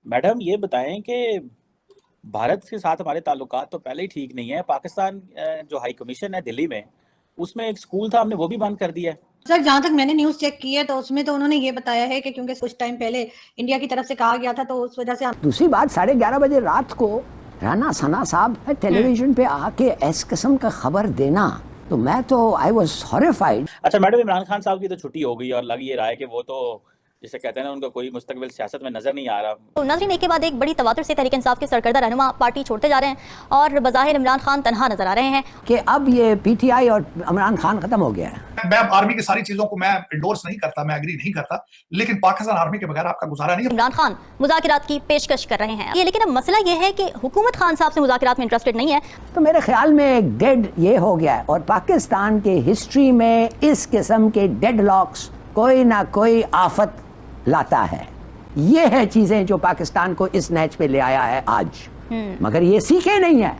Madam ये बताएं कि भारत के साथ हमारे ताल्लुकात तो पहले ही ठीक नहीं है। पाकिस्तान जो हाई कमीशन है दिल्ली में, उसमें एक स्कूल था, हमने वो भी बंद कर दिया है। सर जहां तक मैंने न्यूज चेक की है तो उसमें तो उन्होंने ये बताया है कि क्योंकि कुछ टाइम पहले इंडिया की तरफ से कहा गया था तो उस वजह से दूसरी बात 11:30 बजे रात को राना सना साहब टेलीविजन पे आके इस किस्म का खबर देना, तो मैं तो आई वाज हॉरिफाइड। अच्छा मैडम, इमरान खान साहब की तो छुट्टी हो गई और लग ये रहा है कि वो तो जिसे कहते हैं ना, उनका कोई मुस्तकबिल सियासत में नजर नहीं आ रहा। तो नाज़रीन, एक के बाद एक बड़ी तवातुर से तहरीक इंसाफ के सरकर्दा रहनुमा पार्टी छोड़ते जा रहे हैं और बज़ाहिर इमरान खान तनहा नजर आ रहे हैं कि अब ये पीटीआई और इमरान खान खत्म हो गया है। मैं आर्मी की सारी चीजों को मैं इंडोर्स नहीं करता, मैं एग्री नहीं करता, लेकिन पाकिस्तान आर्मी के बगैर आपका गुजारा नहीं। इमरान खान मुज़ाकिरात की पेशकश कर रहे हैं ये, लेकिन अब मसला ये है कि हुकूमत खान साहब से मुज़ाकिरात में इंटरेस्टेड नहीं है। तो मेरे ख्याल में डेड ये हो गया है और पाकिस्तान के हिस्ट्री में इस किस्म के डेडलॉक्स कोई ना कोई आफत लाता है। ये है चीजें जो पाकिस्तान को इस नहज पे ले आया है आज। मगर ये सीखे नहीं है,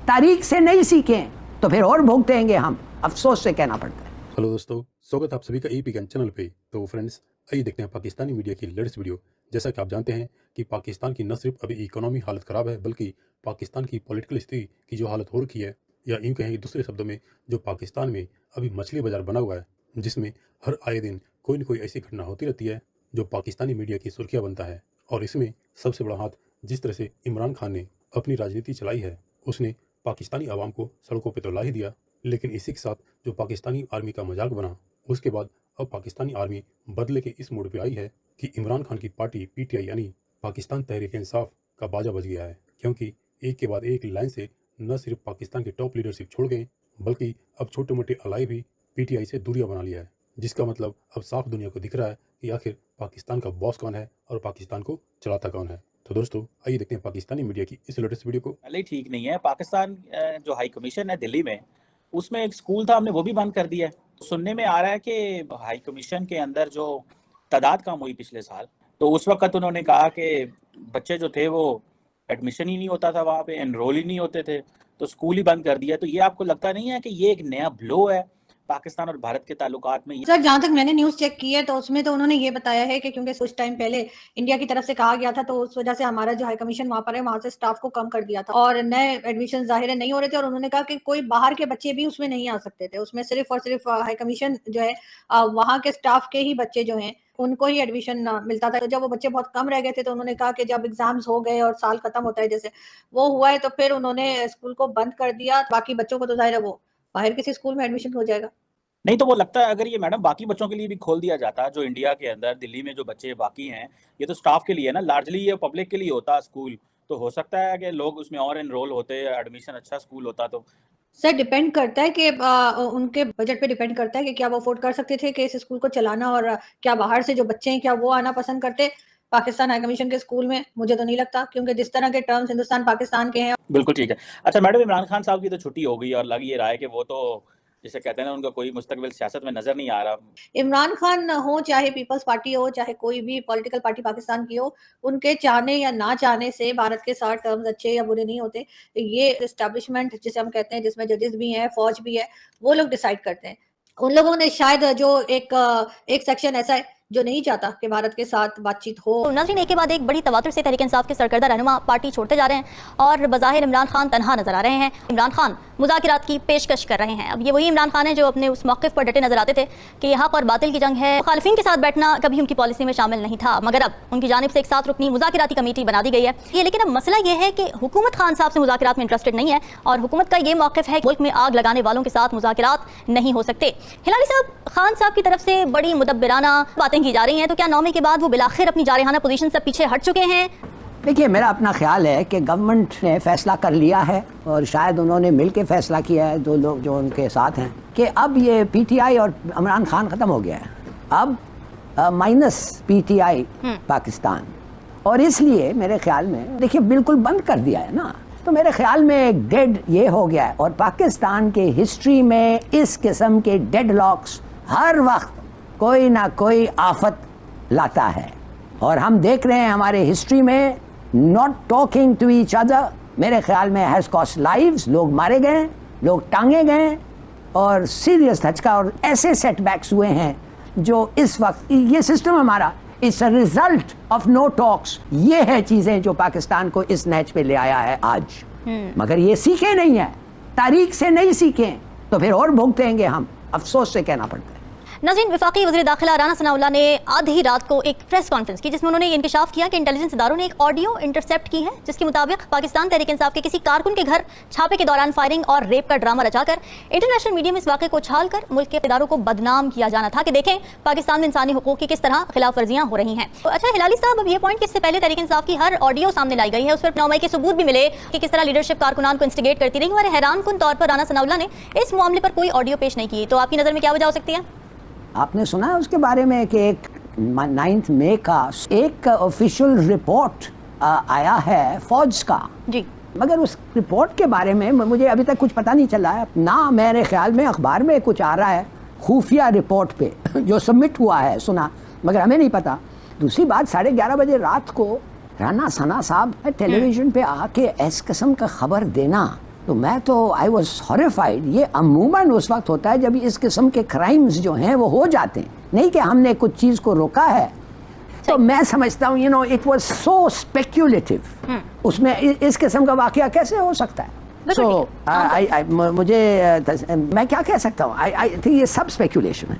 तारीख से नहीं सीखे तो फिर और भुगतेंगे हम, अफसोस से कहना पड़ता है। हेलो दोस्तों, स्वागत आप सभी का एपी ज्ञान चैनल पे। तो फ्रेंड्स, आइए देखते हैं पाकिस्तानी मीडिया की लेटेस्ट वीडियो। जैसा कि आप जानते हैं कि पाकिस्तान की न सिर्फ अभी इकोनॉमी हालत ख़राब है, बल्कि पाकिस्तान की पॉलिटिकल स्थिति की जो हालत हो रखी है, या यूँ कहें दूसरे शब्दों में जो पाकिस्तान में अभी मछली बाजार बना हुआ है, जिसमें हर आए दिन कोई न कोई ऐसी घटना होती रहती है जो पाकिस्तानी मीडिया की सुर्खियाँ बनता है। और इसमें सबसे बड़ा हाथ जिस तरह से इमरान खान ने अपनी राजनीति चलाई है, उसने पाकिस्तानी आवाम को सड़कों पर तो ला ही दिया, लेकिन इसी के साथ जो पाकिस्तानी आर्मी का मजाक बना, उसके बाद अब पाकिस्तानी आर्मी बदले के इस मोड़ पे आई है कि इमरान खान की पार्टी पीटीआई यानी पाकिस्तान तहरीक इंसाफ का बाजा बज गया है। क्योंकि एक के बाद एक लाइन से न सिर्फ पाकिस्तान के टॉप लीडरशिप छोड़ गए, बल्कि अब छोटे मोटे अलाई भी पीटीआई से दूरियां बना लिया है। जिसका मतलब अब साफ दुनिया को दिख रहा है कि आखिर पाकिस्तान का बॉस कौन है और पाकिस्तान को चलाता कौन है। तो दोस्तों, आइए देखते हैं पाकिस्तानी मीडिया की इस लेटेस्ट वीडियो को। पहले ही ठीक नहीं है। पाकिस्तान जो हाई कमीशन है दिल्ली में, उसमें एक स्कूल था, हमने वो भी बंद कर दिया है। सुनने में आ रहा है कि हाई कमीशन के अंदर जो तादाद कम हुई पिछले साल, तो उस वक्त उन्होंने कहा कि बच्चे जो थे वो एडमिशन ही नहीं होता था, वहाँ पे एनरोल ही नहीं होते थे, तो स्कूल ही बंद कर दिया। तो ये आपको लगता नहीं है कि ये एक नया ब्लो है पाकिस्तान और भारत के ताल्लुकात में? सर जहां तक मैंने न्यूज चेक की है तो उसमें तो उन्होंने ये बताया है कि क्योंकि कुछ टाइम पहले इंडिया की तरफ से कहा गया था तो उस वजह से हमारा जो हाई कमीशन वहां पर है वहां से स्टाफ को कम कर दिया था और नए एडमिशन जाहिर है नहीं हो रहे थे। और उन्होंने कहा कि कोई बाहर के बच्चे भी उसमें नहीं आ सकते थे, उसमें सिर्फ और सिर्फ हाई कमीशन जो है वहां के स्टाफ के ही बच्चे जो हैं उनको ही एडमिशन मिलता था। तो जब वो बच्चे बहुत कम रह गए थे तो उन्होंने कहा कि जब एग्जाम्स हो गए और साल खत्म होता है जैसे वो हुआ है, तो फिर उन्होंने स्कूल को बंद कर दिया। बाकी बच्चों को तो जाहिर है वो बाहर किसी स्कूल में एडमिशन हो जाएगा। नहीं तो वो लगता है अगर ये मैडम बाकी बच्चों के लिए भी खोल दिया जाता, जो इंडिया के अंदर दिल्ली में जो बच्चे बाकी हैं, ये तो स्टाफ के लिए है ना, लार्जली ये पब्लिक के लिए होता स्कूल, तो हो सकता है कि लोग उसमें और एनरोल होते, एडमिशन अच्छा स्कूल होता। तो सर डिपेंड करता है कि उनके बजट पे डिपेंड करता है कि क्या वो अफोर्ड कर सकते थे कि इस स्कूल को चलाना, और क्या बाहर से जो बच्चे हैं क्या वो आना पसंद करते पाकिस्तान हाई कमीशन के स्कूल में। मुझे तो नहीं लगता, क्योंकि जिस तरह के टर्म्स हिंदुस्तान पाकिस्तान के हैं। बिल्कुल ठीक है। अच्छा मैडम, इमरान खान साहब की तो छुट्टी हो गई और लग ये रहा है कि वो तो जिसे कहते हैं ना, उनका कोई मुस्तकबिल सियासत में नजर नहीं आ रहा। इमरान खान हो चाहे पीपल्स पार्टी हो चाहे कोई भी पॉलिटिकल पार्टी पाकिस्तान की हो, उनके चाहने या ना चाहने से भारत के साथ टर्म्स अच्छे या बुरे नहीं होते। ये एस्टैब्लिशमेंट जिसे हम कहते हैं, जिसमें जजेस भी हैं, फौज भी है, वो लोग डिसाइड करते हैं। उन लोगों ने शायद जो एक सेक्शन ऐसा है जो नहीं चाहता कि भारत के साथ बातचीत हो। तो नाज़रीन, एक के बाद एक बड़ी तवातुर से तहरीक इंसाफ के सरकर्दा रहनुमा पार्टी छोड़ते जा रहे हैं और बज़ाहिर इमरान खान तनहा नजर आ रहे हैं। इमरान खान मुज़ाकिरात की पेशकश कर रहे हैं। अब ये वही इमरान खान है जो अपने उस मौक़िफ़ पर डटे नजर आते थे कि यहाँ पर बातिल की जंग है। मुखालिफिन के साथ बैठना कभी उनकी पॉलिसी में शामिल नहीं था, मगर अब उनकी जानिब से एक साथ रुकनी मुज़ाकिराती कमेटी बना दी गई है ये। लेकिन अब मसला ये है कि हुकूमत खान साहब से मुज़ाकिरात में इंटरेस्टेड नहीं है और हुकूमत का ये मौक़िफ़ है कि मुल्क में आग लगाने वालों के साथ मुज़ाकिरात नहीं हो सकते। हिलारी साहब, खान साहब की तरफ से बड़ी मुदब्बिराना बातें की जा रही हैं, तो क्या नौमे के बाद वो बिलाखिर अपनी जारहाना पोजीशन से पीछे हट चुके हैं? देखिए, मेरा अपना ख्याल है कि गवर्नमेंट ने फैसला कर लिया है और शायद उन्होंने मिलकर फैसला किया है, दो लोग जो उनके साथ हैं, कि अब ये पीटीआई और इमरान खान ख़त्म हो गया है। अब माइनस पीटीआई पाकिस्तान, और इसलिए मेरे ख्याल में देखिए बिल्कुल बंद कर दिया है ना, तो मेरे ख्याल में डेड ये हो गया है। और पाकिस्तान के हिस्ट्री में इस किस्म के डेडलॉक्स हर वक्त कोई ना कोई आफत लाता है, और हम देख रहे हैं हमारे हिस्ट्री में not talking to each other मेरे ख्याल में हैज़ कॉस्ट लाइव्स। लोग मारे गए, लोग टांगे गए, और सीरियस धचका और ऐसे सेटबैक्स हुए हैं जो इस वक्त ये सिस्टम हमारा it's a result of no talks. ये है चीजें जो पाकिस्तान को इस नहज पे ले आया है आज। मगर ये सीखे नहीं है, तारीख से नहीं सीखे तो फिर और भुगतेंगे हम, अफसोस से कहना पड़ता है। नाज़रीन, वफाकी वज़ीर दाखिला राना सनाउल्लाह ने आधी रात को एक प्रेस कॉन्फ्रेंस की जिसमें उन्होंने ये इंकशाफ किया कि इंटेलिजेंस इदारों ने एक ऑडियो इंटरसेप्ट की है जिसके मुताबिक पाकिस्तान तहरीक इंसाफ के किसी कारकुन के घर छापे के दौरान फायरिंग और रेप का ड्रामा रचाकर इंटरनेशनल मीडिया में इस वाक़े को उछालकर मुल्क के इदारों को बदनाम किया जाना था कि देखें पाकिस्तान में इंसानी हुकूक की किस तरह खिलाफ वर्जियाँ हो रही हैं। तो अच्छा हिलाली साहब, अब ये पॉइंट कि इससे पहले तहरीक इंसाफ की हर ऑडियो सामने लाई गई है, उस पर 9 मई के सबूत भी मिले कि किस तरह लीडरशिप कारकुनान को इंस्टिगेट करती रही, और हैरान कुन तौर पर राना सनाउल्लाह ने इस मामले पर कोई ऑडियो पेश नहीं की। तो आपकी नज़र में क्या वजह हो सकती है? आपने सुना है उसके बारे में कि एक 9 मई का एक ऑफिशियल रिपोर्ट आया है फौज का जी, मगर उस रिपोर्ट के बारे में मुझे अभी तक कुछ पता नहीं चला है ना। मेरे ख्याल में अखबार में कुछ आ रहा है खुफिया रिपोर्ट पे जो सबमिट हुआ है, सुना, मगर हमें नहीं पता। दूसरी बात, 11:30 बजे रात को राना सना साहब टेलीविजन पे आके इस किस्म का खबर देना, तो मैं तो आई वॉज हॉरिफाइड। ये अमूमन उस वक्त होता है जब इस किस्म के क्राइम्स जो हैं वो हो जाते हैं, नहीं कि हमने कुछ चीज़ को रोका है। तो मैं समझता हूँ इट वाज सो स्पेक्यूलेटिव, उसमें इस किस्म का वाकया कैसे हो सकता है। सो मुझे मैं क्या कह सकता हूँ, आई थिंक ये सब स्पेक्यूलेशन है।